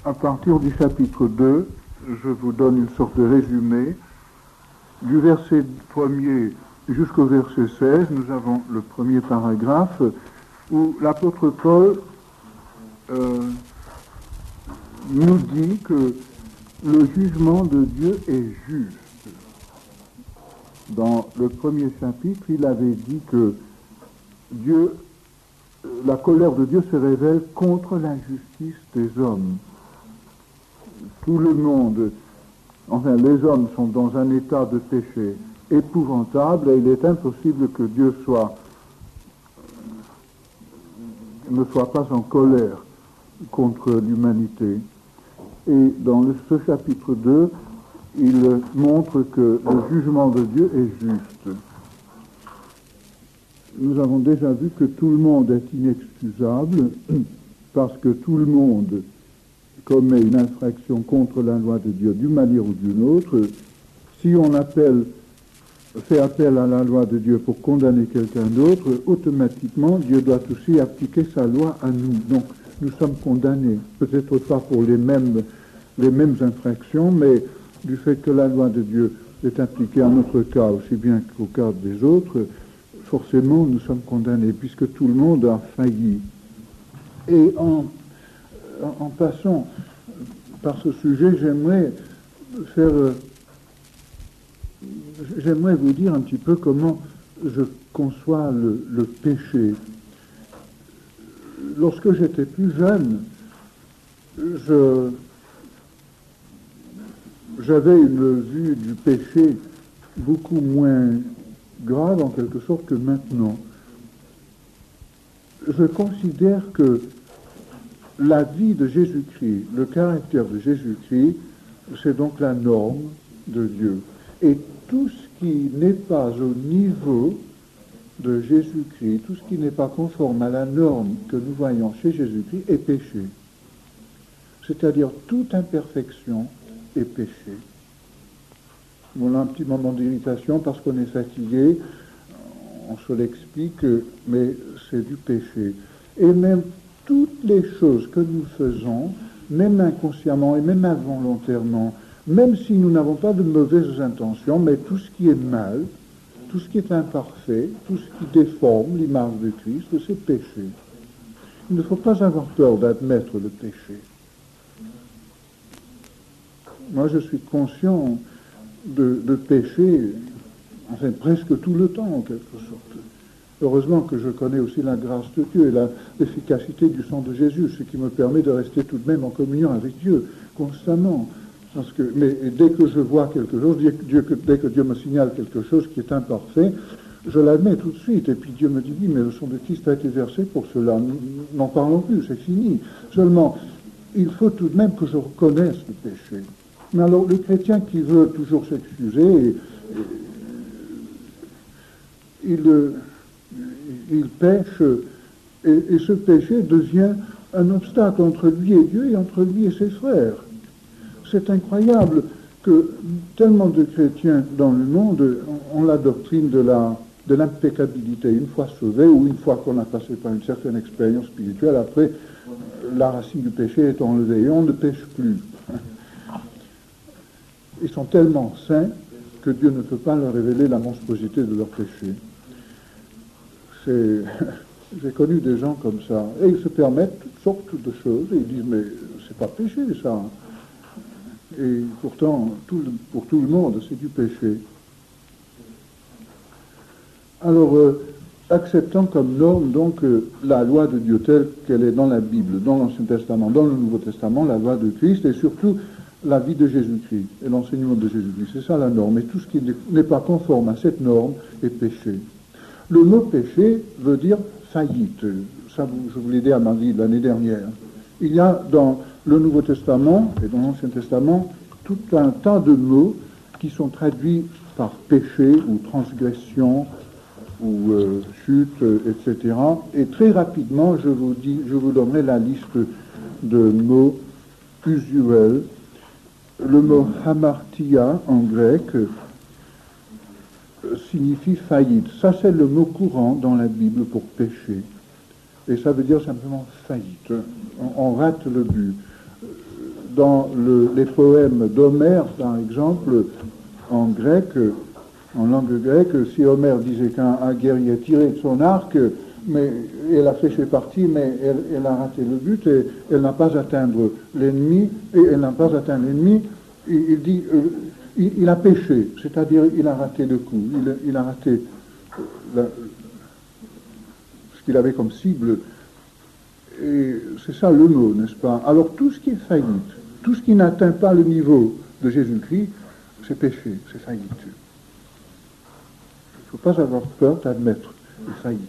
À partir du chapitre 2, je vous donne une sorte de résumé. Du verset 1er jusqu'au verset 16, nous avons le premier paragraphe où l'apôtre Paul nous dit que le jugement de Dieu est juste. Dans le premier chapitre, il avait dit que Dieu, la colère de Dieu se révèle contre l'injustice des hommes. Tout le monde, enfin les hommes sont dans un état de péché épouvantable et il est impossible que Dieu ne soit pas en colère contre l'humanité. Et dans ce chapitre 2, il montre que le jugement de Dieu est juste. Nous avons déjà vu que tout le monde est inexcusable parce que tout le monde commet une infraction contre la loi de Dieu d'une manière ou d'une autre. Si on fait appel à la loi de Dieu pour condamner quelqu'un d'autre, automatiquement Dieu doit aussi appliquer sa loi à nous. Donc nous sommes condamnés, peut-être pas pour les mêmes infractions, mais du fait que la loi de Dieu est appliquée à notre cas aussi bien qu'au cas des autres, forcément nous sommes condamnés, puisque tout le monde a failli. Et en passant par ce sujet, j'aimerais vous dire un petit peu comment je conçois le péché. Lorsque j'étais plus jeune, j'avais une vue du péché beaucoup moins grave en quelque sorte que maintenant. Je considère que la vie de Jésus-Christ, le caractère de Jésus-Christ, c'est donc la norme de Dieu. Et tout ce qui n'est pas au niveau de Jésus-Christ, tout ce qui n'est pas conforme à la norme que nous voyons chez Jésus-Christ est péché. C'est-à-dire toute imperfection est péché. On a un petit moment d'irritation parce qu'on est fatigué, on se l'explique, mais c'est du péché. Et même toutes les choses que nous faisons, même inconsciemment et même involontairement, même si nous n'avons pas de mauvaises intentions, mais tout ce qui est mal, tout ce qui est imparfait, tout ce qui déforme l'image de Christ, c'est péché. Il ne faut pas avoir peur d'admettre le péché. Moi, je suis conscient de péché, enfin presque tout le temps, en quelque sorte. Heureusement que je connais aussi la grâce de Dieu et l'efficacité du sang de Jésus, ce qui me permet de rester tout de même en communion avec Dieu constamment. Mais dès que je vois quelque chose, dès que Dieu me signale quelque chose qui est imparfait, je l'admets tout de suite. Et puis Dieu me dit, oui, mais le sang de Christ a été versé pour cela. N'en parlons plus, c'est fini. Seulement, il faut tout de même que je reconnaisse le péché. Mais alors, le chrétien qui veut toujours s'excuser, il pêche, et ce péché devient un obstacle entre lui et Dieu et entre lui et ses frères. C'est incroyable que tellement de chrétiens dans le monde ont la doctrine de l'impeccabilité. Une fois sauvé ou une fois qu'on a passé par une certaine expérience spirituelle, après, la racine du péché est enlevée et on ne pêche plus. Ils sont tellement saints que Dieu ne peut pas leur révéler la monstruosité de leur péché. J'ai connu des gens comme ça, et ils se permettent toutes sortes de choses, et ils disent, mais c'est pas péché ça. Et pourtant, pour tout le monde, c'est du péché. Alors, acceptant comme norme, donc, la loi de Dieu telle qu'elle est dans la Bible, dans l'Ancien Testament, dans le Nouveau Testament, la loi de Christ, et surtout la vie de Jésus-Christ, et l'enseignement de Jésus-Christ. C'est ça la norme, et tout ce qui n'est pas conforme à cette norme est péché. Le mot péché veut dire faillite. Ça, je vous l'ai dit à Marie l'année dernière. Il y a dans le Nouveau Testament et dans l'Ancien Testament tout un tas de mots qui sont traduits par péché ou transgression ou chute, etc. Et très rapidement, je vous donnerai la liste de mots usuels. Le mot hamartia en grec signifie faillite. Ça, c'est le mot courant dans la Bible pour péché. Et ça veut dire simplement faillite. On rate le but. dans les poèmes d'Homère, par exemple, en grec, en langue grecque, si Homère disait qu'un guerrier tirait de son arc, mais elle a fait ses parties, mais elle a raté le but et elle n'a pas atteint l'ennemi, il dit, il a péché, c'est-à-dire il a raté le coup, il a raté ce qu'il avait comme cible. Et c'est ça le mot, n'est-ce pas? Alors tout ce qui est faillite, tout ce qui n'atteint pas le niveau de Jésus-Christ, c'est péché, c'est faillite. Il ne faut pas avoir peur d'admettre les faillites.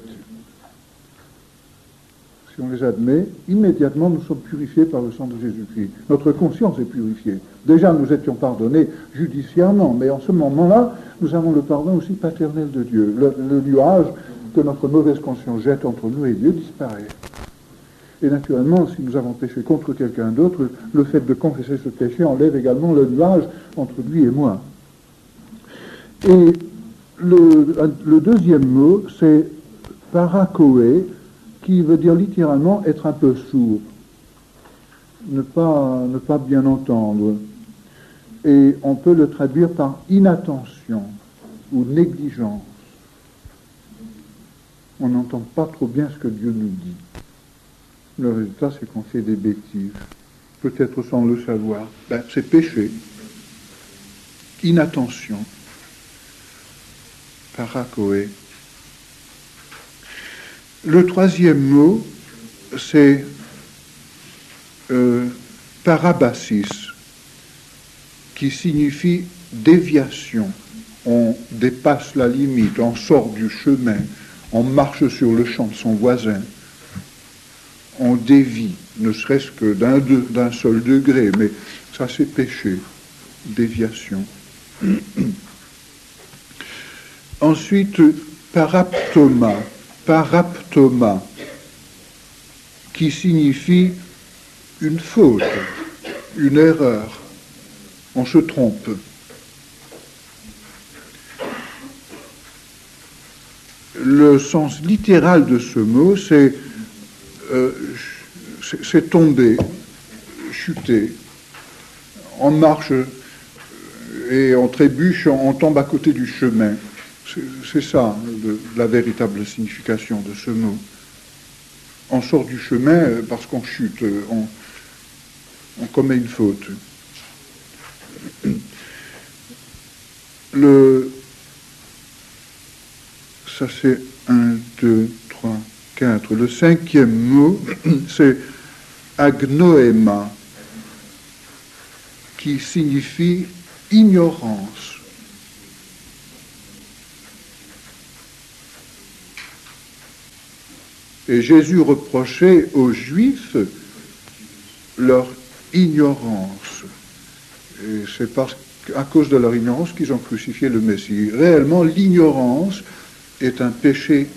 Si on les admet, immédiatement nous sommes purifiés par le sang de Jésus-Christ. Notre conscience est purifiée. Déjà nous étions pardonnés judiciairement, mais en ce moment-là, nous avons le pardon aussi paternel de Dieu. Le nuage que notre mauvaise conscience jette entre nous et Dieu disparaît. Et naturellement, si nous avons péché contre quelqu'un d'autre, le fait de confesser ce péché enlève également le nuage entre lui et moi. Et le deuxième mot, c'est parakoé, qui veut dire littéralement être un peu sourd, ne pas bien entendre. Et on peut le traduire par inattention ou négligence. On n'entend pas trop bien ce que Dieu nous dit. Le résultat, c'est qu'on fait des bêtises, peut-être sans le savoir. C'est péché. Inattention. Parakoé. Le troisième mot, c'est parabasis, qui signifie déviation. On dépasse la limite, on sort du chemin, on marche sur le champ de son voisin, on dévie, ne serait-ce que d'un seul degré, mais ça c'est péché, déviation. Ensuite, paraptoma, qui signifie une faute, une erreur. On se trompe. Le sens littéral de ce mot, c'est tomber, chuter. On marche et on trébuche, on tombe à côté du chemin. C'est ça, la véritable signification de ce mot. On sort du chemin parce qu'on chute, on commet une faute. Ça c'est 1, 2, 3, 4. Le cinquième mot, c'est agnoéma, qui signifie ignorance. Et Jésus reprochait aux Juifs leur ignorance. Et c'est à cause de leur ignorance qu'ils ont crucifié le Messie. Réellement, l'ignorance est un péché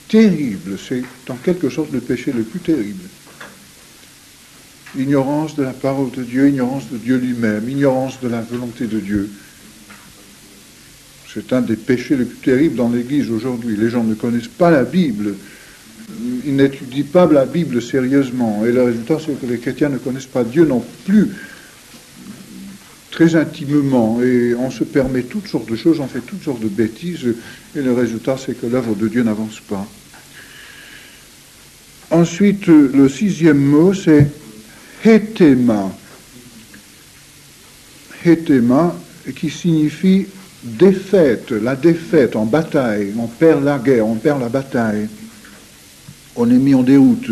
terrible. C'est en quelque sorte le péché le plus terrible. Ignorance de la parole de Dieu, ignorance de Dieu lui-même, ignorance de la volonté de Dieu. C'est un des péchés les plus terribles dans l'Église aujourd'hui. Les gens ne connaissent pas la Bible. Ils n'étudient pas la Bible sérieusement. Et le résultat, c'est que les chrétiens ne connaissent pas Dieu non plus très intimement. Et on se permet toutes sortes de choses, on fait toutes sortes de bêtises. Et le résultat, c'est que l'œuvre de Dieu n'avance pas. Ensuite, le sixième mot, c'est hétéma. Hétéma, qui signifie défaite, la défaite en bataille. On perd la guerre, on perd la bataille. On est mis en déroute.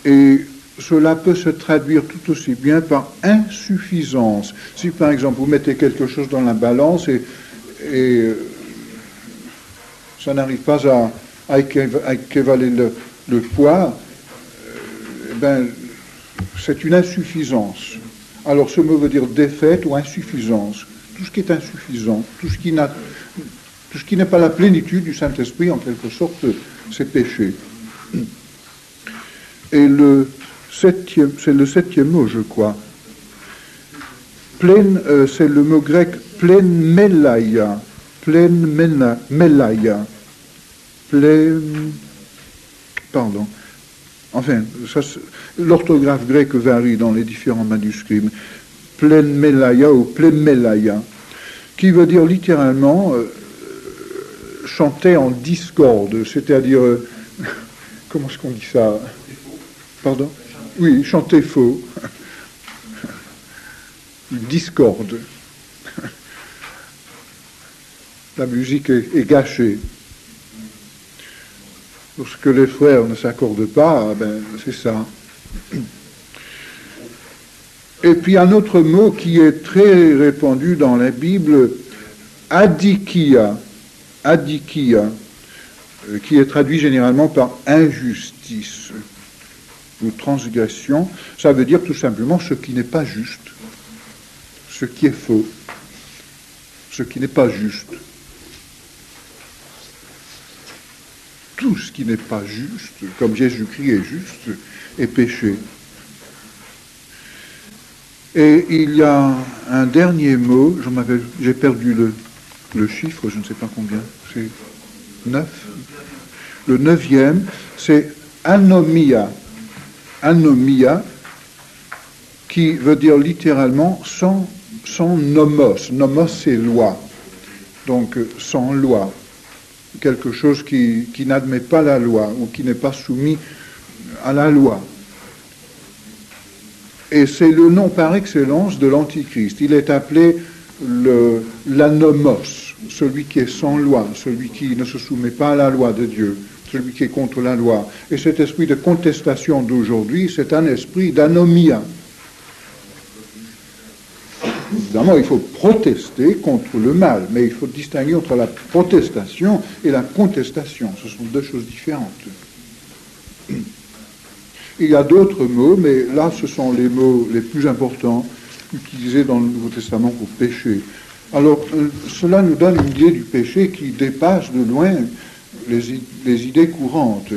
Et cela peut se traduire tout aussi bien par insuffisance. Si par exemple vous mettez quelque chose dans la balance et ça n'arrive pas à équivaler le poids, c'est une insuffisance. Alors ce mot veut dire défaite ou insuffisance. Tout ce qui est insuffisant, tout ce qui n'est pas la plénitude du Saint-Esprit, en quelque sorte, c'est péché. Et c'est le septième mot, je crois. C'est le mot grec plenmelaia. Enfin, l'orthographe grecque varie dans les différents manuscrits. Plenmelaya ou plenmelaya, qui veut dire littéralement chanter en discorde, c'est-à-dire, comment est-ce qu'on dit ça? Pardon? Oui, chanter faux. Discorde. La musique est gâchée. Lorsque les frères ne s'accordent pas, ben, c'est ça. Et puis un autre mot qui est très répandu dans la Bible, adikia, qui est traduit généralement par injustice ou transgression. Ça veut dire tout simplement ce qui n'est pas juste, ce qui est faux, ce qui n'est pas juste. Tout ce qui n'est pas juste, comme Jésus-Christ est juste, est péché. Et il y a un dernier mot, j'ai perdu le chiffre, je ne sais pas combien, c'est 9. Le 9e, c'est anomia. Anomia, qui veut dire littéralement sans nomos. Nomos, c'est loi. Donc, sans loi. Quelque chose qui n'admet pas la loi ou qui n'est pas soumis à la loi. Et c'est le nom par excellence de l'Antichrist. Il est appelé l'anomos, celui qui est sans loi, celui qui ne se soumet pas à la loi de Dieu, celui qui est contre la loi. Et cet esprit de contestation d'aujourd'hui, c'est un esprit d'anomia. Évidemment, il faut protester contre le mal, mais il faut distinguer entre la protestation et la contestation. Ce sont deux choses différentes. Il y a d'autres mots, mais là, ce sont les mots les plus importants utilisés dans le Nouveau Testament pour péché. Alors, cela nous donne une idée du péché qui dépasse de loin les idées courantes.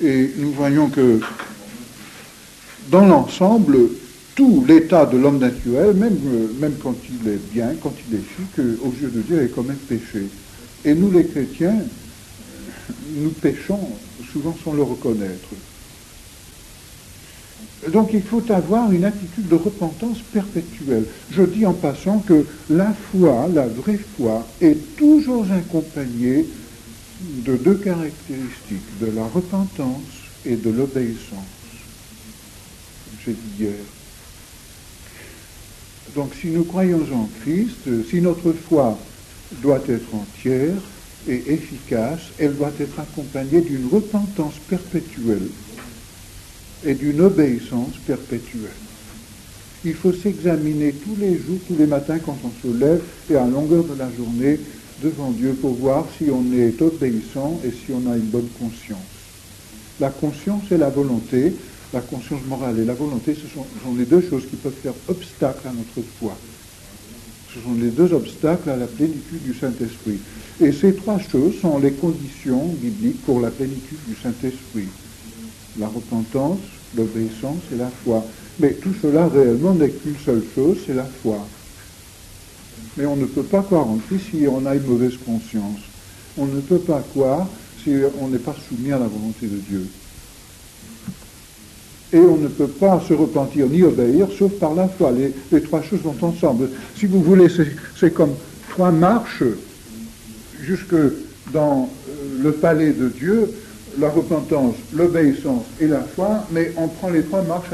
Et nous voyons que, dans l'ensemble, tout l'état de l'homme naturel, même quand il est bien, quand il est chic, aux yeux de Dieu, est quand même péché. Et nous, les chrétiens, nous péchons souvent sans le reconnaître. Donc il faut avoir une attitude de repentance perpétuelle. Je dis en passant que la foi, la vraie foi, est toujours accompagnée de deux caractéristiques, de la repentance et de l'obéissance. J'ai dit hier. Donc si nous croyons en Christ, si notre foi doit être entière et efficace, elle doit être accompagnée d'une repentance perpétuelle et d'une obéissance perpétuelle. Il faut s'examiner tous les jours, tous les matins quand on se lève et à longueur de la journée devant Dieu pour voir si on est obéissant et si on a une bonne conscience. La conscience et la volonté, la conscience morale et la volonté, ce sont les deux choses qui peuvent faire obstacle à notre foi. Ce sont les deux obstacles à la plénitude du Saint-Esprit. Et ces trois choses sont les conditions bibliques pour la plénitude du Saint-Esprit. La repentance, l'obéissance et la foi. Mais tout cela réellement n'est qu'une seule chose, c'est la foi. Mais on ne peut pas croire en Christ si on a une mauvaise conscience. On ne peut pas croire si on n'est pas soumis à la volonté de Dieu. Et on ne peut pas se repentir ni obéir, sauf par la foi. Les trois choses vont ensemble. Si vous voulez, c'est comme trois marches jusque dans le palais de Dieu, la repentance, l'obéissance et la foi, mais on prend les trois marches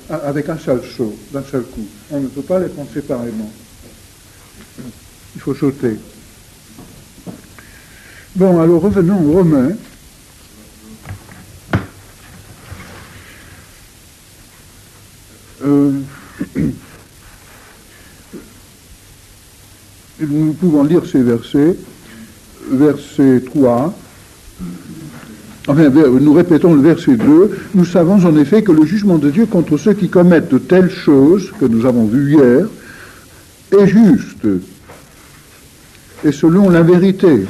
avec un seul saut, d'un seul coup. On ne peut pas les prendre séparément. Il faut sauter. Bon, alors revenons aux Romains. Nous pouvons lire ces versets. Verset 3. Enfin, nous répétons le verset 2. Nous savons en effet que le jugement de Dieu contre ceux qui commettent de telles choses, que nous avons vues hier, est juste et selon la vérité.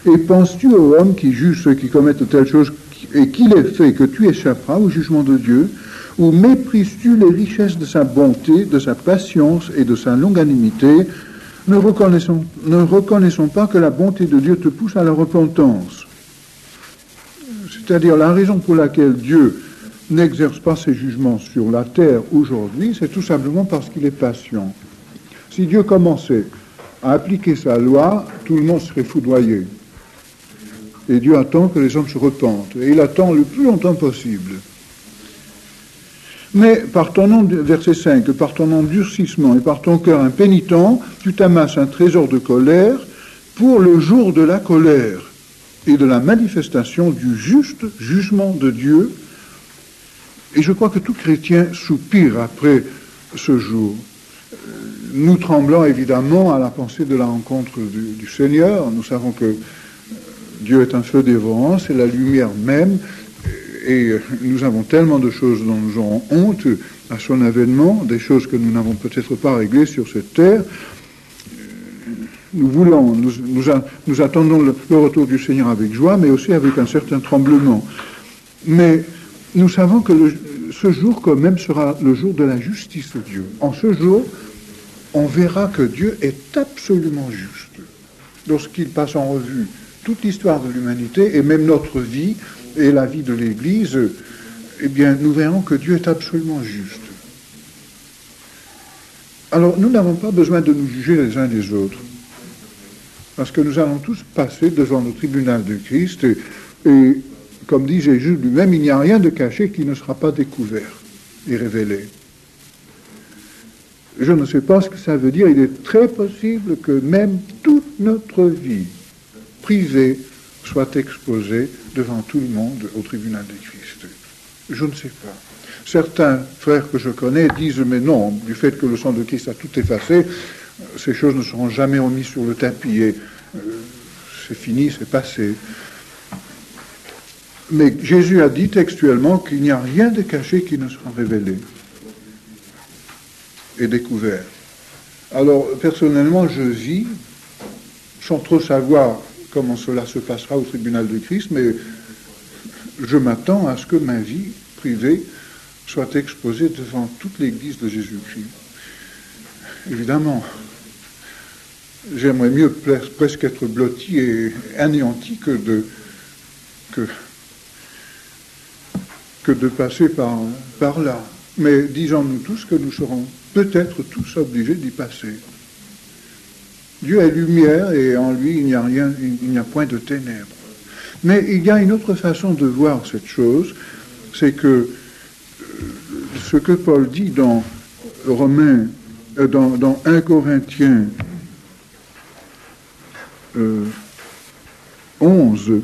Et penses-tu aux hommes qui jugent ceux qui commettent de telles choses et qu'il est fait que tu échapperas au jugement de Dieu, ou méprises-tu les richesses de sa bonté, de sa patience et de sa longanimité, ne reconnaissons pas que la bonté de Dieu te pousse à la repentance. c'est-à-dire la raison pour laquelle Dieu n'exerce pas ses jugements sur la terre aujourd'hui, c'est tout simplement parce qu'il est patient. Si Dieu commençait à appliquer sa loi, tout le monde serait foudroyé. Et Dieu attend que les hommes se repentent. Et il attend le plus longtemps possible. Mais par ton verset 5, par ton endurcissement et par ton cœur impénitent, tu t'amasses un trésor de colère pour le jour de la colère et de la manifestation du juste jugement de Dieu. Et je crois que tout chrétien soupire après ce jour. Nous tremblons évidemment à la pensée de la rencontre du Seigneur. Nous savons que Dieu est un feu dévorant, c'est la lumière même, et nous avons tellement de choses dont nous aurons honte à son avènement, des choses que nous n'avons peut-être pas réglées sur cette terre. Nous attendons le retour du Seigneur avec joie, mais aussi avec un certain tremblement. Mais nous savons que ce jour quand même sera le jour de la justice de Dieu. En ce jour, on verra que Dieu est absolument juste. Lorsqu'il passe en revue toute l'histoire de l'humanité, et même notre vie, et la vie de l'Église, eh bien, nous verrons que Dieu est absolument juste. Alors, nous n'avons pas besoin de nous juger les uns les autres, parce que nous allons tous passer devant le tribunal de Christ, et comme dit Jésus lui-même, il n'y a rien de caché qui ne sera pas découvert et révélé. Je ne sais pas ce que ça veut dire. Il est très possible que même toute notre vie privée soit exposée devant tout le monde au tribunal de Christ. Je ne sais pas. Certains frères que je connais disent, mais non, du fait que le sang de Christ a tout effacé, ces choses ne seront jamais remises sur le tapis et c'est fini, c'est passé. Mais Jésus a dit textuellement qu'il n'y a rien de caché qui ne sera révélé et découvert. Alors, personnellement, je vis, sans trop savoir comment cela se passera au tribunal de Christ, mais je m'attends à ce que ma vie privée soit exposée devant toute l'Église de Jésus-Christ. Évidemment, j'aimerais mieux presque être blotti et anéanti que de passer par là. Mais disons-nous tous que nous serons peut-être tous obligés d'y passer. Dieu est lumière et en lui il n'y a rien, il n'y a point de ténèbres. Mais il y a une autre façon de voir cette chose, c'est que ce que Paul dit dans Romains, dans 1 Corinthiens 11,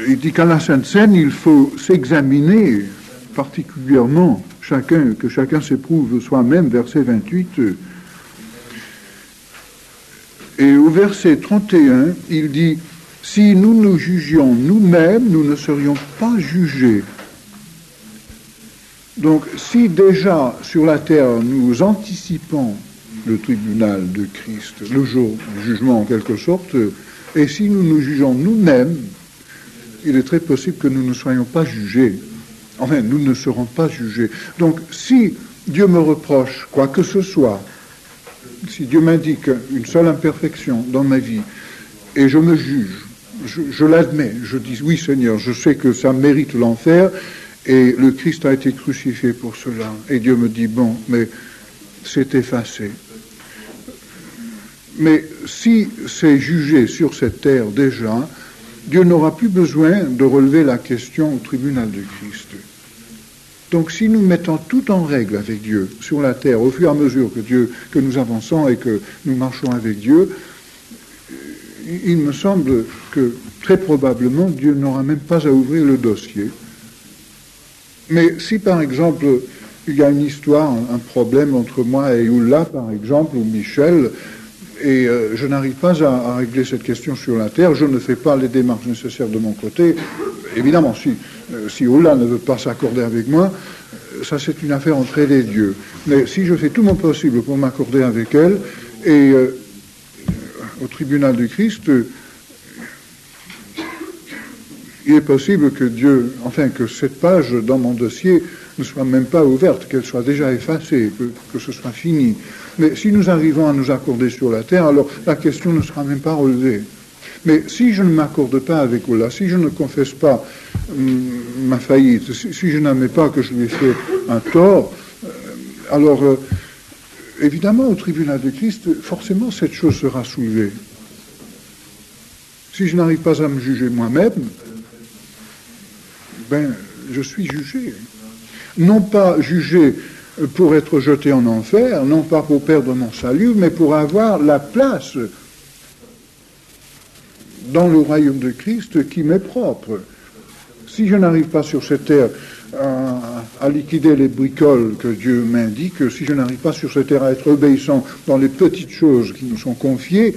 il dit qu'à la Sainte Seine, il faut s'examiner particulièrement, que chacun s'éprouve soi-même, verset 28. Et au verset 31, il dit, si nous nous jugions nous-mêmes, nous ne serions pas jugés. Donc, si déjà sur la terre, nous anticipons le tribunal de Christ, le jour du jugement en quelque sorte, et si nous nous jugeons nous-mêmes, il est très possible que nous ne soyons pas jugés. Enfin, nous ne serons pas jugés. Donc, si Dieu me reproche quoi que ce soit, si Dieu m'indique une seule imperfection dans ma vie, et je me juge, je l'admets, je dis, oui Seigneur, je sais que ça mérite l'enfer, et le Christ a été crucifié pour cela. Et Dieu me dit, bon, mais c'est effacé. Mais si c'est jugé sur cette terre déjà, Dieu n'aura plus besoin de relever la question au tribunal de Christ. Donc si nous mettons tout en règle avec Dieu sur la terre, au fur et à mesure que nous avançons et que nous marchons avec Dieu, il me semble que très probablement Dieu n'aura même pas à ouvrir le dossier. Mais si par exemple il y a une histoire, un problème entre moi et Oula par exemple, ou Michel, et je n'arrive pas à régler cette question sur la terre, je ne fais pas les démarches nécessaires de mon côté. Évidemment, si Oula ne veut pas s'accorder avec moi, ça c'est une affaire entre elle et Dieu. Mais si je fais tout mon possible pour m'accorder avec elle, et au tribunal du Christ, il est possible que que cette page dans mon dossier ne soit même pas ouverte, qu'elle soit déjà effacée, que ce soit fini. Mais si nous arrivons à nous accorder sur la terre, alors la question ne sera même pas relevée. Mais si je ne m'accorde pas avec Allah, si je ne confesse pas ma faillite, si je n'admets pas que je lui ai fait un tort, alors évidemment au tribunal de Christ, forcément cette chose sera soulevée. Si je n'arrive pas à me juger moi-même, ben je suis jugé. Non pas jugé pour être jeté en enfer, non pas pour perdre mon salut, mais pour avoir la place dans le royaume de Christ qui m'est propre. Si je n'arrive pas sur cette terre à liquider les bricoles que Dieu m'indique, si je n'arrive pas sur cette terre à être obéissant dans les petites choses qui nous sont confiées,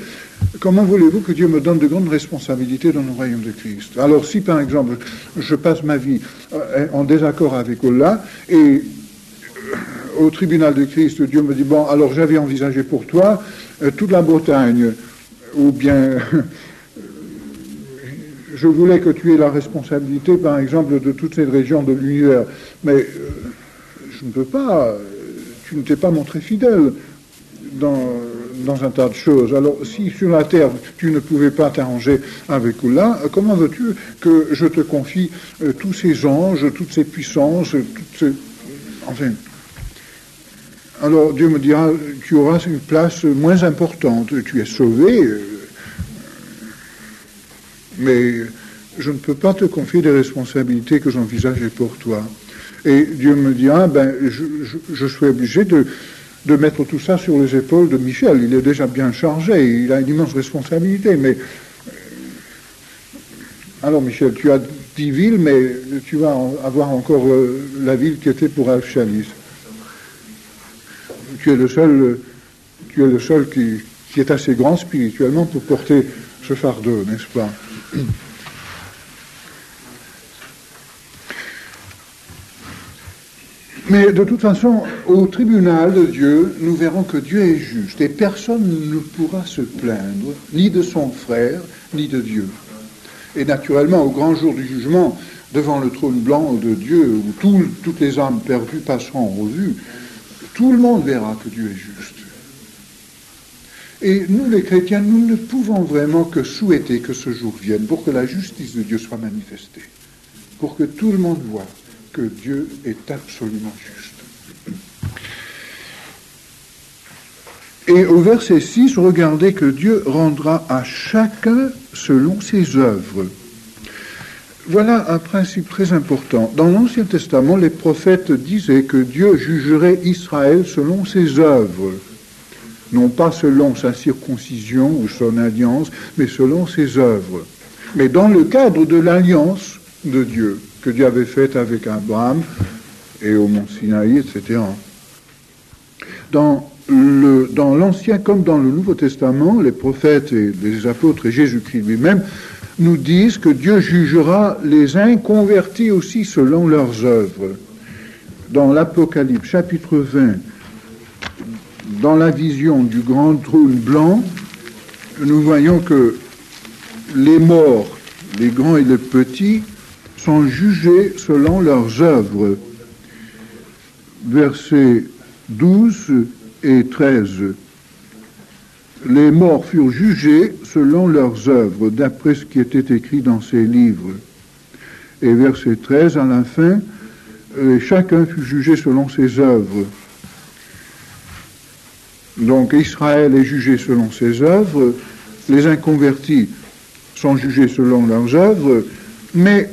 comment voulez-vous que Dieu me donne de grandes responsabilités dans le royaume de Christ? Alors si par exemple je passe ma vie en désaccord avec Allah et au tribunal de Christ, Dieu me dit, bon, alors j'avais envisagé pour toi toute la Bretagne, ou bien je voulais que tu aies la responsabilité, par exemple, de toute cette région de l'univers, mais je ne peux pas, tu ne t'es pas montré fidèle dans un tas de choses. Alors, si sur la terre, tu ne pouvais pas t'arranger avec Allah, comment veux-tu que je te confie tous ces anges, toutes ces puissances, enfin... Alors Dieu me dira, tu auras une place moins importante, tu es sauvé, mais je ne peux pas te confier des responsabilités que j'envisageais pour toi. Et Dieu me dira, ben, je suis obligé de mettre tout ça sur les épaules de Michel. Il est déjà bien chargé, il a une immense responsabilité, mais... Alors Michel, tu as 10 villes, mais tu vas avoir encore la ville qui était pour Al-Shalis. Tu es le seul qui est assez grand spirituellement pour porter ce fardeau, n'est-ce pas? Mais de toute façon, au tribunal de Dieu, nous verrons que Dieu est juste et personne ne pourra se plaindre, ni de son frère, ni de Dieu. Et naturellement, au grand jour du jugement, devant le trône blanc de Dieu, où toutes les âmes perdues passeront en revue, tout le monde verra que Dieu est juste. Et nous, les chrétiens, nous ne pouvons vraiment que souhaiter que ce jour vienne pour que la justice de Dieu soit manifestée, pour que tout le monde voie que Dieu est absolument juste. Et au verset 6, regardez que Dieu rendra à chacun selon ses œuvres. Voilà un principe très important. Dans l'Ancien Testament, les prophètes disaient que Dieu jugerait Israël selon ses œuvres, non pas selon sa circoncision ou son alliance, mais selon ses œuvres. Mais dans le cadre de l'alliance de Dieu, que Dieu avait faite avec Abraham et au mont Sinaï, etc. Dans l'Ancien comme dans le Nouveau Testament, les prophètes et les apôtres et Jésus-Christ lui-même nous disent que Dieu jugera les inconvertis aussi selon leurs œuvres. Dans l'Apocalypse, chapitre 20, dans la vision du grand trône blanc, nous voyons que les morts, les grands et les petits, sont jugés selon leurs œuvres. Versets 12 et 13. Les morts furent jugés selon leurs œuvres, d'après ce qui était écrit dans ces livres. Et verset 13, à la fin, chacun fut jugé selon ses œuvres. Donc Israël est jugé selon ses œuvres, les inconvertis sont jugés selon leurs œuvres, mais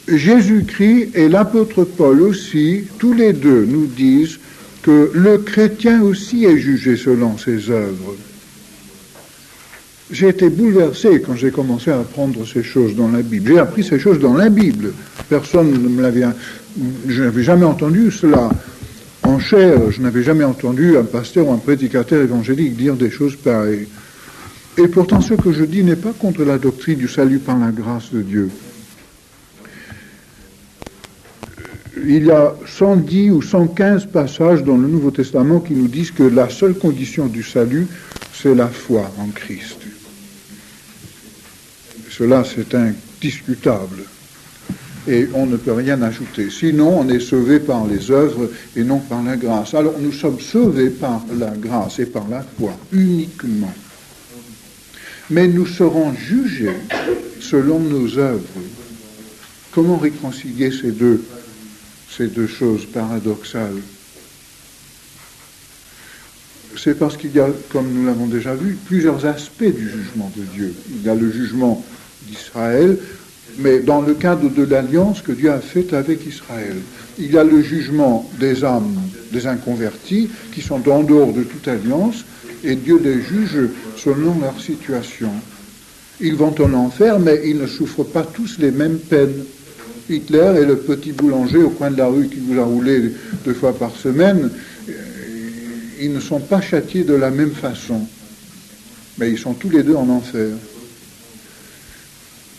Jésus-Christ et l'apôtre Paul aussi, tous les deux nous disent que le chrétien aussi est jugé selon ses œuvres. J'ai été bouleversé quand j'ai commencé à apprendre ces choses dans la Bible. J'ai appris ces choses dans la Bible. Personne ne me l'avait... Je n'avais jamais entendu cela en chair. Je n'avais jamais entendu un pasteur ou un prédicateur évangélique dire des choses pareilles. Et pourtant, ce que je dis n'est pas contre la doctrine du salut par la grâce de Dieu. Il y a 110 ou 115 passages dans le Nouveau Testament qui nous disent que la seule condition du salut, c'est la foi en Christ. Cela, c'est indiscutable. Et on ne peut rien ajouter. Sinon, on est sauvé par les œuvres et non par la grâce. Alors, nous sommes sauvés par la grâce et par la foi, uniquement. mais nous serons jugés selon nos œuvres. Comment réconcilier ces deux choses paradoxales? C'est parce qu'il y a, comme nous l'avons déjà vu, plusieurs aspects du jugement de Dieu. Il y a le jugement d'Israël, mais dans le cadre de l'alliance que Dieu a faite avec Israël. Il y a le jugement des âmes, des inconvertis, qui sont en dehors de toute alliance, et Dieu les juge selon leur situation. Ils vont en enfer, mais ils ne souffrent pas tous les mêmes peines. Hitler et le petit boulanger au coin de la rue qui vous a roulé 2 fois par semaine, ils ne sont pas châtiés de la même façon, mais ils sont tous les deux en enfer.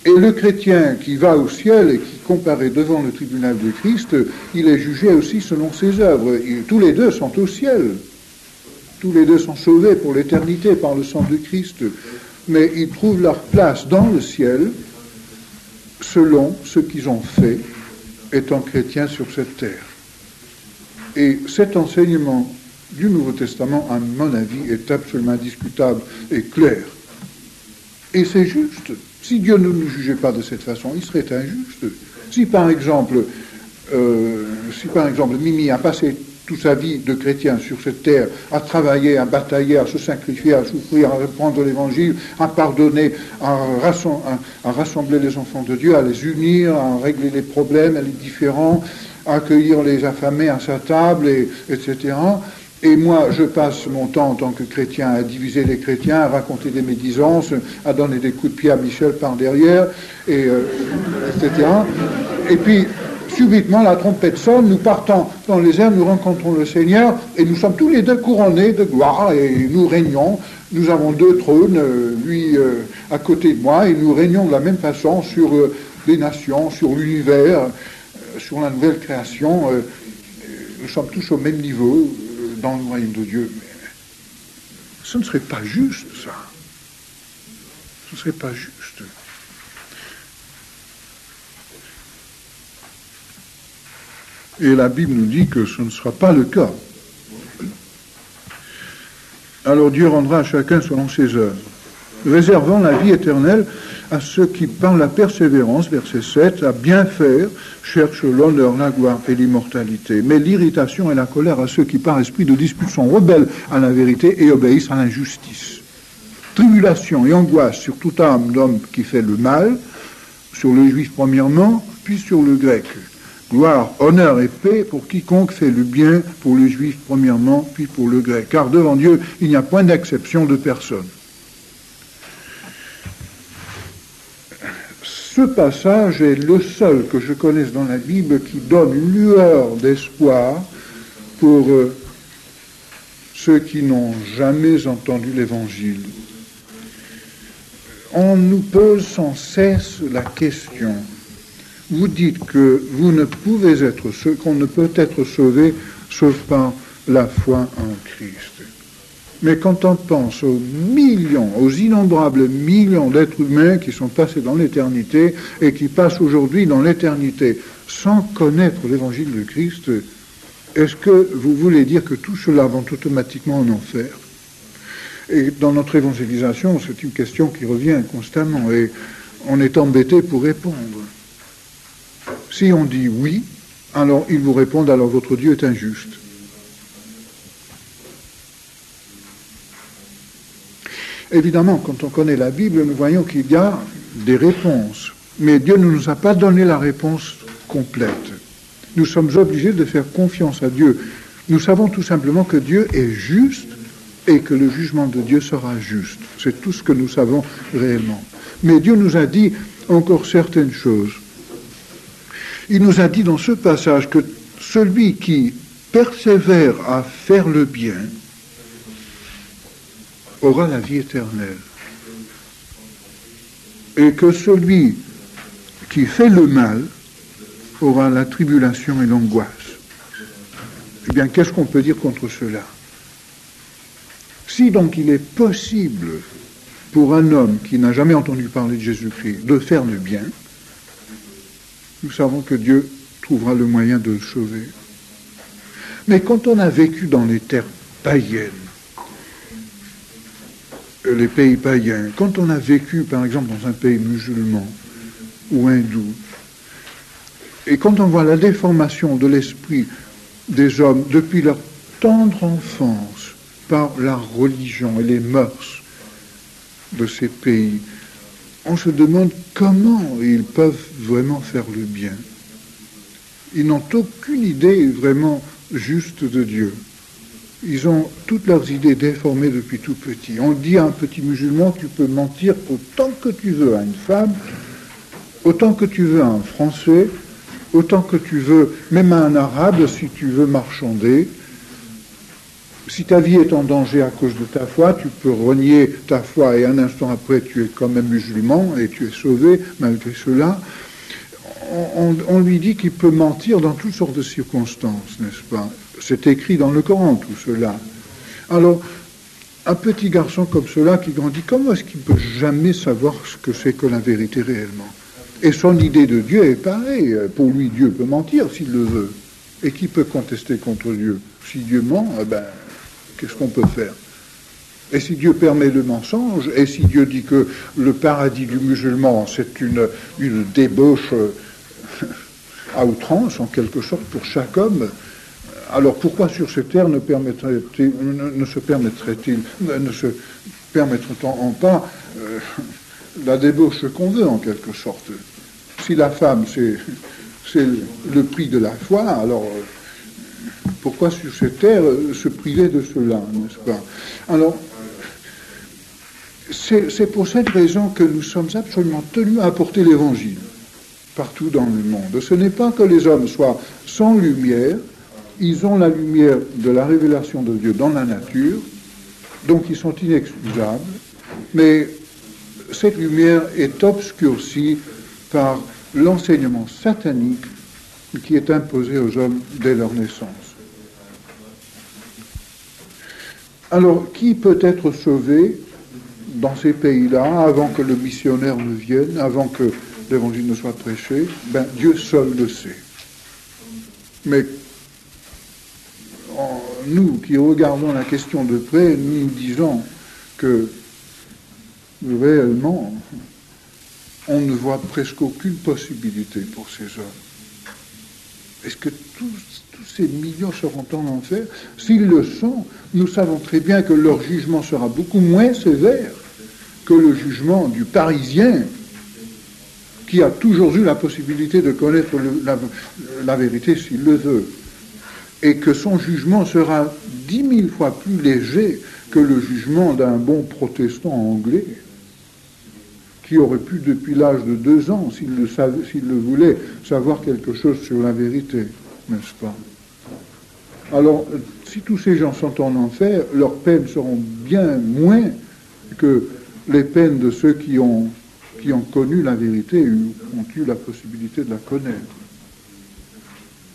Et le chrétien qui va au ciel et qui comparaît devant le tribunal de Christ, il est jugé aussi selon ses œuvres. Tous les deux sont au ciel. Tous les deux sont sauvés pour l'éternité par le sang de Christ. Mais ils trouvent leur place dans le ciel selon ce qu'ils ont fait étant chrétiens sur cette terre. Et cet enseignement du Nouveau Testament, à mon avis, est absolument indiscutable et clair. Et c'est juste. Si Dieu ne nous jugeait pas de cette façon, il serait injuste. Si par exemple Mimi a passé toute sa vie de chrétien sur cette terre, à travailler, à batailler, à se sacrifier, à souffrir, à reprendre l'évangile, à pardonner, à rassembler les enfants de Dieu, à les unir, à régler les problèmes, les différends, à accueillir les affamés à sa table, etc. Et moi, je passe mon temps en tant que chrétien à diviser les chrétiens, à raconter des médisances, à donner des coups de pied à Michel par derrière, etc. Et puis, subitement, la trompette sonne, nous partons dans les airs, nous rencontrons le Seigneur, et nous sommes tous les deux couronnés de gloire, et nous régnons. Nous avons 2 trônes, lui à côté de moi, et nous régnons de la même façon sur les nations, sur l'univers, sur la nouvelle création. Nous sommes tous au même niveau dans le royaume de Dieu. Mais ce ne serait pas juste, ça. Ce ne serait pas juste. Et la Bible nous dit que ce ne sera pas le cas. Alors Dieu rendra à chacun selon ses œuvres, réservant la vie éternelle à ceux qui, par la persévérance, verset 7, à bien faire, cherchent l'honneur, la gloire et l'immortalité. Mais l'irritation et la colère à ceux qui, par esprit de dispute, sont rebelles à la vérité et obéissent à l'injustice. Tribulation et angoisse sur toute âme d'homme qui fait le mal, sur le juif premièrement, puis sur le grec. Gloire, honneur et paix pour quiconque fait le bien, pour le juif premièrement, puis pour le grec. Car devant Dieu, il n'y a point d'exception de personne. Ce passage est le seul que je connaisse dans la Bible qui donne une lueur d'espoir pour ceux qui n'ont jamais entendu l'Évangile. On nous pose sans cesse la question. Vous dites que vous ne pouvez être qu'on ne peut être sauvé sauf par la foi en Christ. Mais quand on pense aux millions, aux innombrables millions d'êtres humains qui sont passés dans l'éternité et qui passent aujourd'hui dans l'éternité sans connaître l'évangile de Christ, est-ce que vous voulez dire que tous ceux-là vont automatiquement en enfer? Et dans notre évangélisation, c'est une question qui revient constamment et on est embêté pour répondre. Si on dit oui, alors ils vous répondent, alors votre Dieu est injuste. Évidemment, quand on connaît la Bible, nous voyons qu'il y a des réponses. Mais Dieu ne nous a pas donné la réponse complète. Nous sommes obligés de faire confiance à Dieu. Nous savons tout simplement que Dieu est juste et que le jugement de Dieu sera juste. C'est tout ce que nous savons réellement. Mais Dieu nous a dit encore certaines choses. Il nous a dit dans ce passage que celui qui persévère à faire le bien aura la vie éternelle. Et que celui qui fait le mal aura la tribulation et l'angoisse. Eh bien, qu'est-ce qu'on peut dire contre cela? Si donc il est possible pour un homme qui n'a jamais entendu parler de Jésus-Christ de faire le bien, nous savons que Dieu trouvera le moyen de le sauver. Mais quand on a vécu dans les terres païennes, les pays païens, quand on a vécu, par exemple, dans un pays musulman ou hindou, et quand on voit la déformation de l'esprit des hommes depuis leur tendre enfance par la religion et les mœurs de ces pays, on se demande comment ils peuvent vraiment faire le bien. Ils n'ont aucune idée vraiment juste de Dieu. Ils ont toutes leurs idées déformées depuis tout petit. On dit à un petit musulman, tu peux mentir autant que tu veux à une femme, autant que tu veux à un Français, autant que tu veux, même à un Arabe, si tu veux marchander. Si ta vie est en danger à cause de ta foi, tu peux renier ta foi et un instant après, tu es quand même musulman et tu es sauvé malgré cela. On lui dit qu'il peut mentir dans toutes sortes de circonstances, n'est-ce pas? C'est écrit dans le Coran, tout cela. Alors, un petit garçon comme cela qui grandit, comment est-ce qu'il ne peut jamais savoir ce que c'est que la vérité réellement? Et son idée de Dieu est pareille. Pour lui, Dieu peut mentir s'il le veut. Et qui peut contester contre Dieu? Si Dieu ment, qu'est-ce qu'on peut faire? Et si Dieu permet le mensonge, et si Dieu dit que le paradis du musulman, c'est une débauche à outrance, en quelque sorte, pour chaque homme, alors pourquoi sur cette terre ne se permettrait-on pas la débauche qu'on veut, en quelque sorte? Si la femme, c'est le prix de la foi, alors pourquoi sur cette terre se priver de cela, n'est-ce pas? Alors, c'est pour cette raison que nous sommes absolument tenus à apporter l'Évangile partout dans le monde. Ce n'est pas que les hommes soient sans lumière, ils ont la lumière de la révélation de Dieu dans la nature, donc ils sont inexcusables, mais cette lumière est obscurcie par l'enseignement satanique qui est imposé aux hommes dès leur naissance. Alors, qui peut être sauvé dans ces pays-là avant que le missionnaire ne vienne, avant que l'évangile ne soit prêché? Dieu seul le sait. Mais nous qui regardons la question de près, nous disons que réellement, on ne voit presque aucune possibilité pour ces hommes. Est-ce que tous ces millions seront en enfer? S'ils le sont, nous savons très bien que leur jugement sera beaucoup moins sévère que le jugement du Parisien qui a toujours eu la possibilité de connaître la vérité s'il le veut, et que son jugement sera 10 000 fois plus léger que le jugement d'un bon protestant anglais qui aurait pu, depuis l'âge de 2 ans, s'il le voulait, savoir quelque chose sur la vérité, n'est-ce pas? Alors, si tous ces gens sont en enfer, leurs peines seront bien moins que les peines de ceux qui ont connu la vérité et ont eu la possibilité de la connaître.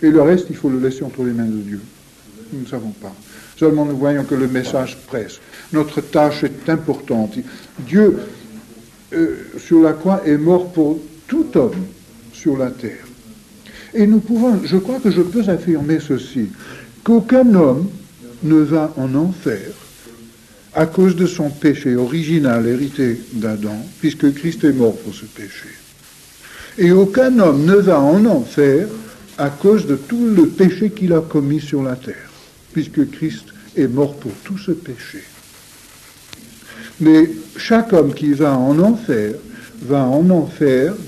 Et le reste, il faut le laisser entre les mains de Dieu. Nous ne savons pas. Seulement, nous voyons que le message presse. Notre tâche est importante. Dieu, sur la croix, est mort pour tout homme sur la terre. Et nous pouvons, je crois que je peux affirmer ceci, qu'aucun homme ne va en enfer à cause de son péché original hérité d'Adam, puisque Christ est mort pour ce péché. Et aucun homme ne va en enfer à cause de tout le péché qu'il a commis sur la terre, puisque Christ est mort pour tout ce péché. Mais chaque homme qui va en enfer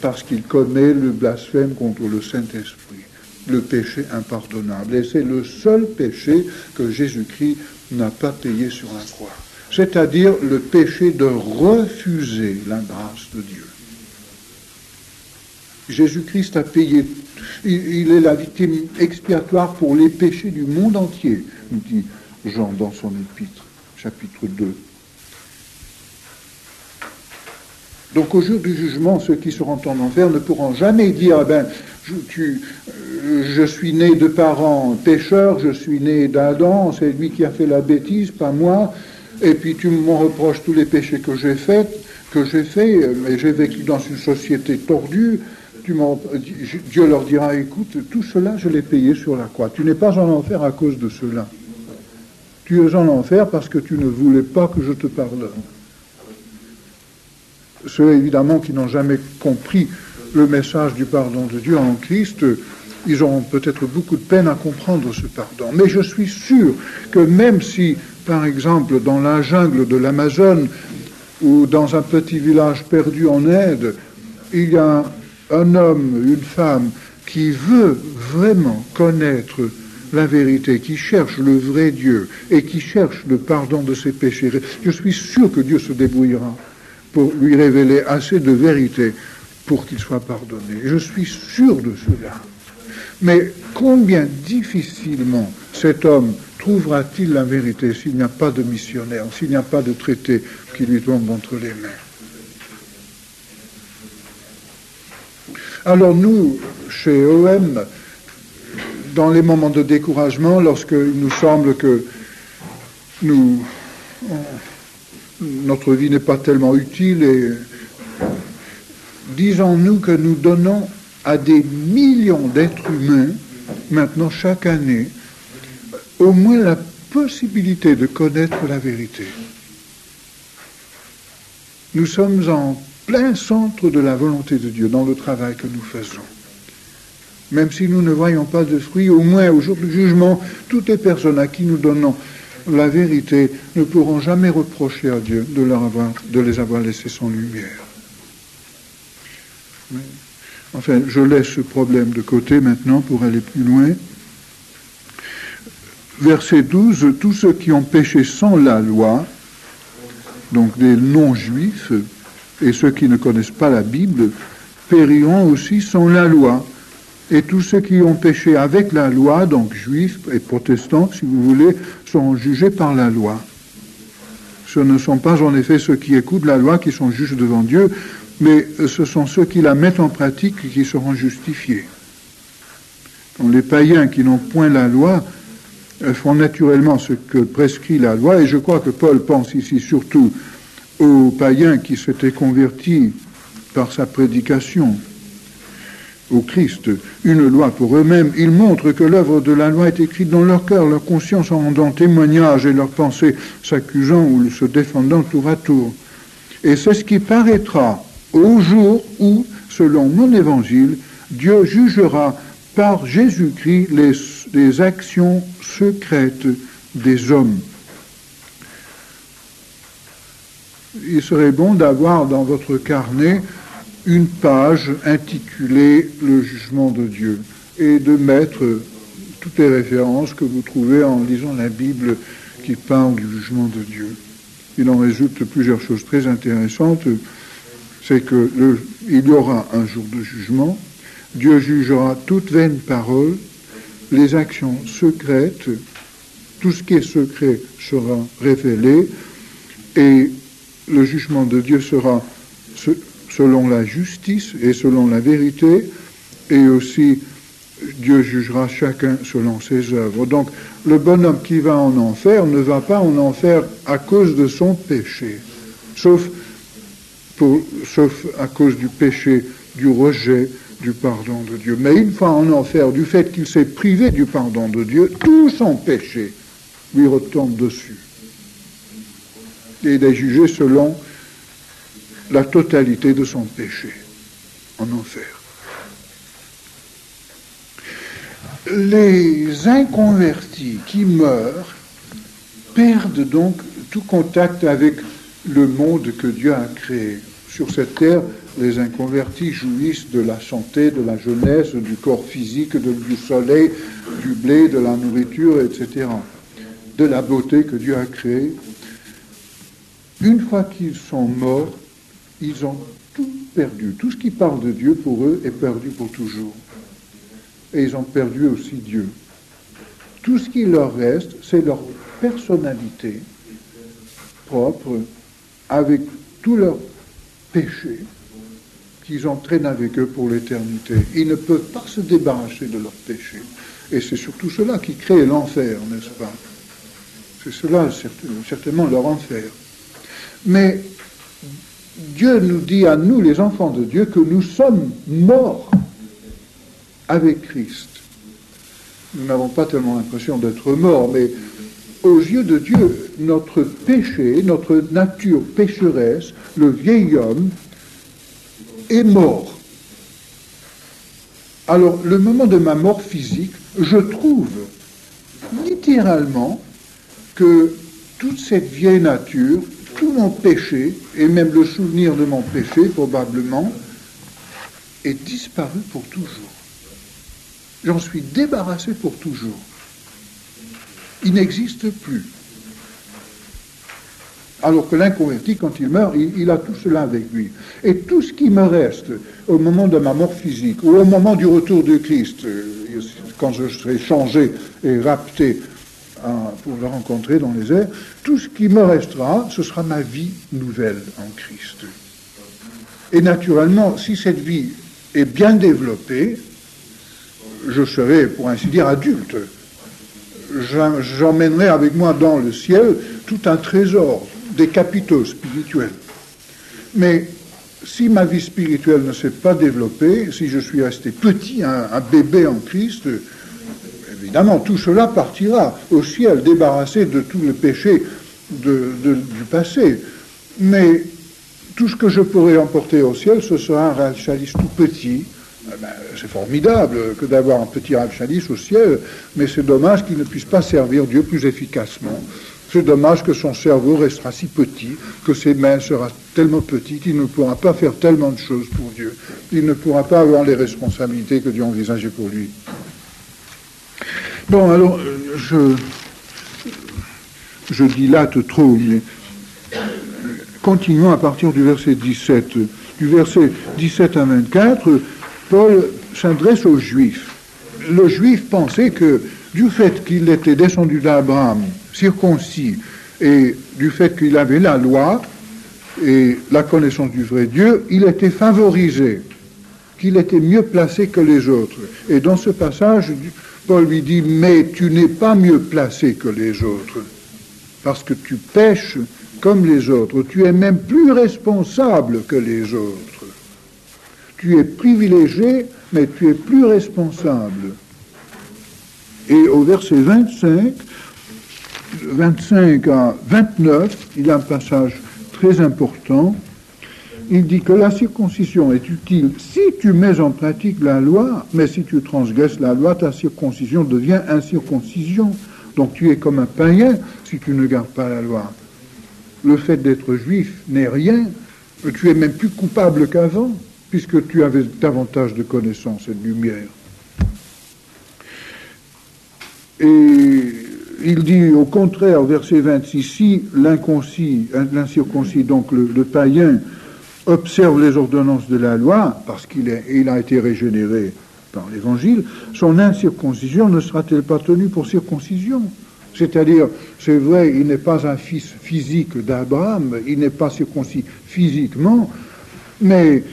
parce qu'il commet le blasphème contre le Saint-Esprit, le péché impardonnable. Et c'est le seul péché que Jésus-Christ n'a pas payé sur la croix. C'est-à-dire le péché de refuser la grâce de Dieu. Jésus-Christ a payé, il est la victime expiatoire pour les péchés du monde entier, nous dit Jean dans son épître, chapitre 2. Donc au jour du jugement, ceux qui seront en enfer ne pourront jamais dire je suis né de parents pécheurs, je suis né d'Adam, c'est lui qui a fait la bêtise, pas moi, et puis tu m'en reproches tous les péchés que j'ai faits, mais j'ai vécu dans une société tordue. Dieu leur dira, écoute, tout cela je l'ai payé sur la croix. Tu n'es pas en enfer à cause de cela. Tu es en enfer parce que tu ne voulais pas que je te pardonne. ceux évidemment qui n'ont jamais compris le message du pardon de Dieu en Christ, ils auront peut-être beaucoup de peine à comprendre ce pardon. Mais je suis sûr que même si, par exemple, dans la jungle de l'Amazone ou dans un petit village perdu en Inde, il y a un homme, une femme qui veut vraiment connaître la vérité, qui cherche le vrai Dieu et qui cherche le pardon de ses péchés, je suis sûr que Dieu se débrouillera pour lui révéler assez de vérité pour qu'il soit pardonné. Je suis sûr de cela. Mais combien difficilement cet homme trouvera-t-il la vérité s'il n'y a pas de missionnaire, s'il n'y a pas de traité qui lui tombe entre les mains? Alors nous, chez OM, dans les moments de découragement, lorsqu'il nous semble que notre vie n'est pas tellement utile, et disons-nous que nous donnons à des millions d'êtres humains, maintenant chaque année, au moins la possibilité de connaître la vérité. Nous sommes en plein centre de la volonté de Dieu dans le travail que nous faisons. Même si nous ne voyons pas de fruits, au moins au jour du jugement, toutes les personnes à qui nous donnons la vérité ne pourront jamais reprocher à Dieu de les avoir laissés sans lumière. Mais, enfin, je laisse ce problème de côté maintenant pour aller plus loin. Verset 12, tous ceux qui ont péché sans la loi, donc des non-juifs, et ceux qui ne connaissent pas la Bible, périront aussi sans la loi. Et tous ceux qui ont péché avec la loi, donc juifs et protestants, si vous voulez, seront jugés par la loi. Ce ne sont pas en effet ceux qui écoutent la loi qui sont juges devant Dieu, mais ce sont ceux qui la mettent en pratique qui seront justifiés. Donc, les païens qui n'ont point la loi font naturellement ce que prescrit la loi, et je crois que Paul pense ici surtout aux païens qui s'étaient convertis par sa prédication au Christ, une loi pour eux-mêmes. Ils montrent que l'œuvre de la loi est écrite dans leur cœur, leur conscience en rendant témoignage et leurs pensées s'accusant ou se défendant tour à tour. Et c'est ce qui paraîtra au jour où, selon mon évangile, Dieu jugera par Jésus-Christ les actions secrètes des hommes. Il serait bon d'avoir dans votre carnet une page intitulée « Le jugement de Dieu » et de mettre toutes les références que vous trouvez en lisant la Bible qui parle du jugement de Dieu. Il en résulte plusieurs choses très intéressantes. C'est qu'il y aura un jour de jugement. Dieu jugera toute vaine parole, les actions secrètes, tout ce qui est secret sera révélé, et le jugement de Dieu sera selon la justice et selon la vérité, et aussi Dieu jugera chacun selon ses œuvres. Donc le bonhomme qui va en enfer ne va pas en enfer à cause de son péché, sauf à cause du péché, du rejet du pardon de Dieu. Mais une fois en enfer, du fait qu'il s'est privé du pardon de Dieu, tout son péché lui retombe dessus. Et il est jugé selon la totalité de son péché en enfer. Les inconvertis qui meurent perdent donc tout contact avec le monde que Dieu a créé. Sur cette terre, les inconvertis jouissent de la santé, de la jeunesse, du corps physique, du soleil, du blé, de la nourriture, etc., de la beauté que Dieu a créée. Une fois qu'ils sont morts, ils ont tout perdu. Tout ce qui parle de Dieu pour eux est perdu pour toujours. Et ils ont perdu aussi Dieu. Tout ce qui leur reste, c'est leur personnalité propre, avec tous leurs péchés qu'ils entraînent avec eux pour l'éternité. Ils ne peuvent pas se débarrasser de leurs péchés. Et c'est surtout cela qui crée l'enfer, n'est-ce pas? C'est cela, certainement, leur enfer. Mais Dieu nous dit à nous, les enfants de Dieu, que nous sommes morts avec Christ. Nous n'avons pas tellement l'impression d'être morts, mais aux yeux de Dieu, notre péché, notre nature pécheresse, le vieil homme, est mort. Alors, le moment de ma mort physique, je trouve littéralement que toute cette vieille nature, tout mon péché, et même le souvenir de mon péché probablement, est disparu pour toujours. J'en suis débarrassé pour toujours. Il n'existe plus. Alors que l'inconverti, quand il meurt, il a tout cela avec lui. Et tout ce qui me reste au moment de ma mort physique, ou au moment du retour de Christ, quand je serai changé et rapté pour le rencontrer dans les airs, tout ce qui me restera, ce sera ma vie nouvelle en Christ. Et naturellement, si cette vie est bien développée, je serai, pour ainsi dire, adulte. J'emmènerai avec moi dans le ciel tout un trésor, des capitaux spirituels. Mais si ma vie spirituelle ne s'est pas développée, si je suis resté petit, un bébé en Christ, évidemment, tout cela partira au ciel, débarrassé de tout le péché du passé. Mais tout ce que je pourrai emporter au ciel, ce sera un Rav Chalice tout petit. C'est formidable que d'avoir un petit Rav Chalice au ciel, mais c'est dommage qu'il ne puisse pas servir Dieu plus efficacement. C'est dommage que son cerveau restera si petit, que ses mains seront tellement petites, qu'il ne pourra pas faire tellement de choses pour Dieu. Il ne pourra pas avoir les responsabilités que Dieu envisageait pour lui. Bon, alors, je dilate trop, mais continuons à partir du verset 17. Du verset 17 à 24, Paul s'adresse aux Juifs. Le Juif pensait que, du fait qu'il était descendu d'Abraham, circoncis, et du fait qu'il avait la loi et la connaissance du vrai Dieu, il était favorisé, qu'il était mieux placé que les autres. Et dans ce passage, Paul lui dit, mais tu n'es pas mieux placé que les autres, parce que tu pêches comme les autres, tu es même plus responsable que les autres. Tu es privilégié, mais tu es plus responsable. Et au verset 25 à 29, il y a un passage très important. Il dit que la circoncision est utile si tu mets en pratique la loi, mais si tu transgresses la loi, ta circoncision devient incirconcision. Donc tu es comme un païen si tu ne gardes pas la loi. Le fait d'être juif n'est rien. Tu es même plus coupable qu'avant, puisque tu avais davantage de connaissances et de lumière. Et il dit au contraire, verset 26, si l'incirconcis, donc le païen, observe les ordonnances de la loi, parce qu'il a été régénéré par l'Évangile, son incirconcision ne sera-t-elle pas tenue pour circoncision? C'est-à-dire, c'est vrai, il n'est pas un fils physique d'Abraham, il n'est pas circoncis physiquement, mais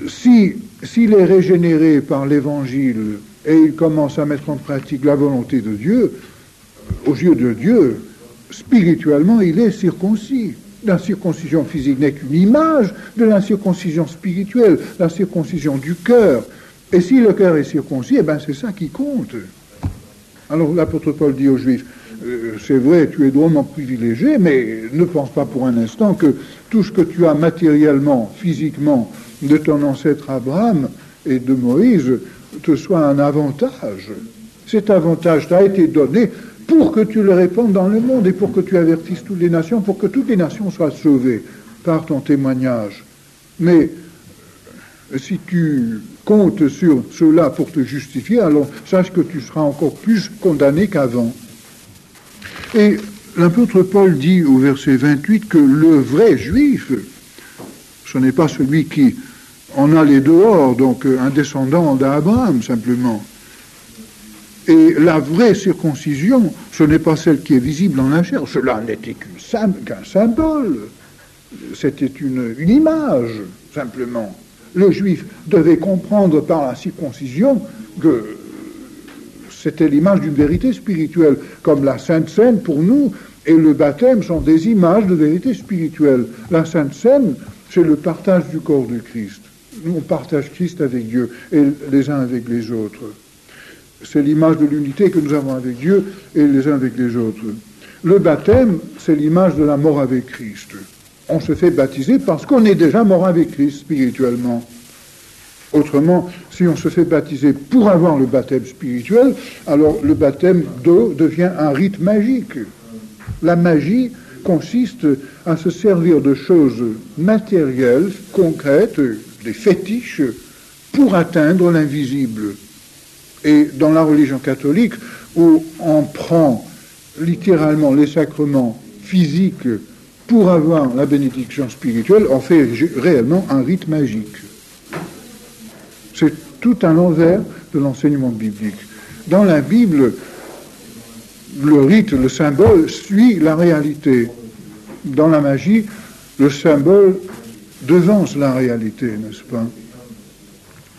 s'il est régénéré par l'Évangile et il commence à mettre en pratique la volonté de Dieu, aux yeux de Dieu, spirituellement, il est circoncis. La circoncision physique n'est qu'une image de la circoncision spirituelle, la circoncision du cœur. Et si le cœur est circoncis, eh bien c'est ça qui compte. Alors l'apôtre Paul dit aux Juifs, c'est vrai, tu es drôlement privilégié, mais ne pense pas pour un instant que tout ce que tu as matériellement, physiquement, de ton ancêtre Abraham et de Moïse, te soit un avantage. Cet avantage t'a été donné pour que tu le répandes dans le monde et pour que tu avertisses toutes les nations, pour que toutes les nations soient sauvées par ton témoignage. Mais si tu comptes sur cela pour te justifier, alors sache que tu seras encore plus condamné qu'avant. Et l'apôtre Paul dit au verset 28 que le vrai juif, ce n'est pas celui qui en a les dehors, donc un descendant d'Abraham simplement. Et la vraie circoncision, ce n'est pas celle qui est visible en la chair, cela n'était qu'un symbole, c'était une image simplement. Le juif devait comprendre par la circoncision que c'était l'image d'une vérité spirituelle, comme la Sainte Seine pour nous et le baptême sont des images de vérité spirituelle. La Sainte Seine, c'est le partage du corps de Christ. Nous, on partage Christ avec Dieu et les uns avec les autres. C'est l'image de l'unité que nous avons avec Dieu et les uns avec les autres. Le baptême, c'est l'image de la mort avec Christ. on se fait baptiser parce qu'on est déjà mort avec Christ spirituellement. Autrement, si on se fait baptiser pour avoir le baptême spirituel, alors le baptême d'eau devient un rite magique. La magie consiste à se servir de choses matérielles, concrètes, des fétiches, pour atteindre l'invisible. Et dans la religion catholique, où on prend littéralement les sacrements physiques pour avoir la bénédiction spirituelle, on fait réellement un rite magique. C'est tout à l'envers de l'enseignement biblique. Dans la Bible, le rite, le symbole, suit la réalité. Dans la magie, le symbole devance la réalité, n'est-ce pas?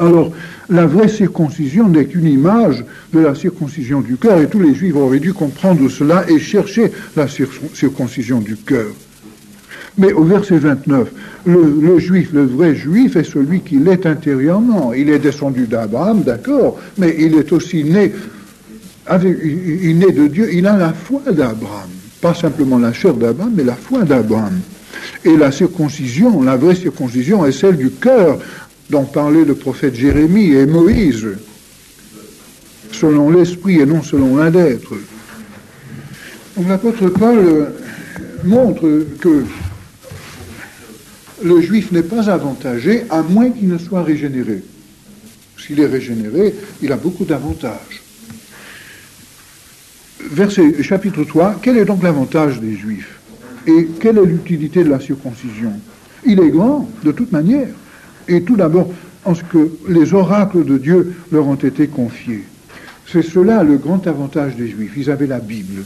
Alors, la vraie circoncision n'est qu'une image de la circoncision du cœur, et tous les Juifs auraient dû comprendre cela et chercher la circoncision du cœur. Mais au verset 29, le Juif, le vrai Juif, est celui qui l'est intérieurement. Il est descendu d'Abraham, d'accord, mais il est aussi né, il naît de Dieu, il a la foi d'Abraham. Pas simplement la chair d'Abraham, mais la foi d'Abraham. Et la circoncision, la vraie circoncision, est celle du cœur, dont parlait le prophète Jérémie et Moïse, selon l'esprit et non selon la lettre. Donc l'apôtre Paul montre que le juif n'est pas avantagé à moins qu'il ne soit régénéré. S'il est régénéré, il a beaucoup d'avantages. Verset chapitre 3, quel est donc l'avantage des juifs? Et quelle est l'utilité de la circoncision? Il est grand, de toute manière. Et tout d'abord, en ce que les oracles de Dieu leur ont été confiés. C'est cela le grand avantage des Juifs. Ils avaient la Bible,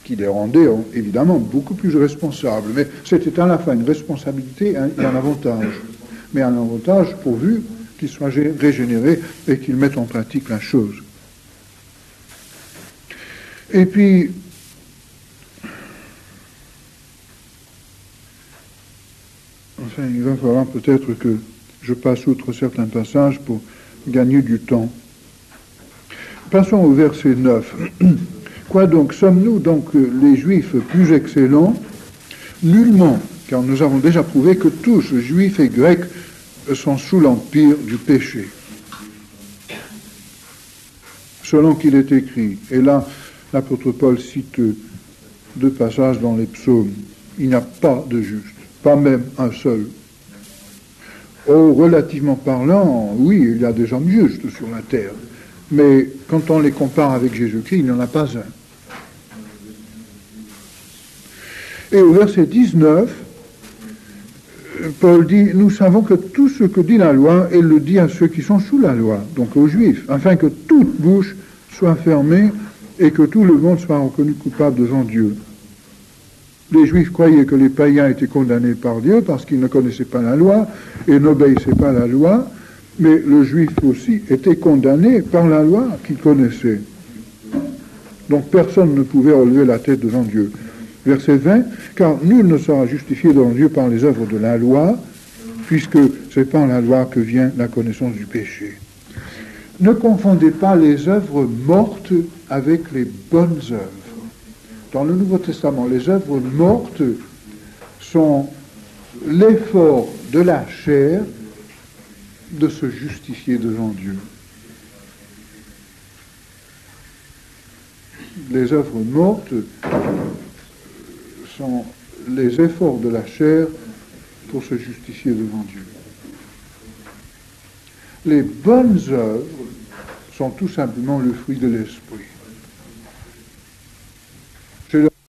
qui les rendait évidemment beaucoup plus responsables. Mais c'était à la fois une responsabilité et un avantage. Mais un avantage pourvu qu'ils soient régénérés et qu'ils mettent en pratique la chose. Et puis, enfin, il va falloir peut-être que je passe outre certains passages pour gagner du temps. Passons au verset 9. Quoi donc? Sommes-nous donc les Juifs plus excellents? Nullement, car nous avons déjà prouvé que tous, Juifs et Grecs, sont sous l'empire du péché. Selon qu'il est écrit, et là, l'apôtre Paul cite deux passages dans les psaumes, il n'y a pas de juste. Pas même un seul. Oh, relativement parlant, oui, il y a des hommes justes sur la terre. Mais quand on les compare avec Jésus-Christ, il n'y en a pas un. Et au verset 19, Paul dit, nous savons que tout ce que dit la loi, elle le dit à ceux qui sont sous la loi, donc aux Juifs, afin que toute bouche soit fermée et que tout le monde soit reconnu coupable devant Dieu. Les Juifs croyaient que les païens étaient condamnés par Dieu parce qu'ils ne connaissaient pas la loi et n'obéissaient pas à la loi, mais le Juif aussi était condamné par la loi qu'il connaissait. Donc personne ne pouvait relever la tête devant Dieu. Verset 20, car nul ne sera justifié devant Dieu par les œuvres de la loi, puisque c'est par la loi que vient la connaissance du péché. Ne confondez pas les œuvres mortes avec les bonnes œuvres. Dans le Nouveau Testament, les œuvres mortes sont l'effort de la chair de se justifier devant Dieu. Les œuvres mortes sont les efforts de la chair pour se justifier devant Dieu. Les bonnes œuvres sont tout simplement le fruit de l'esprit.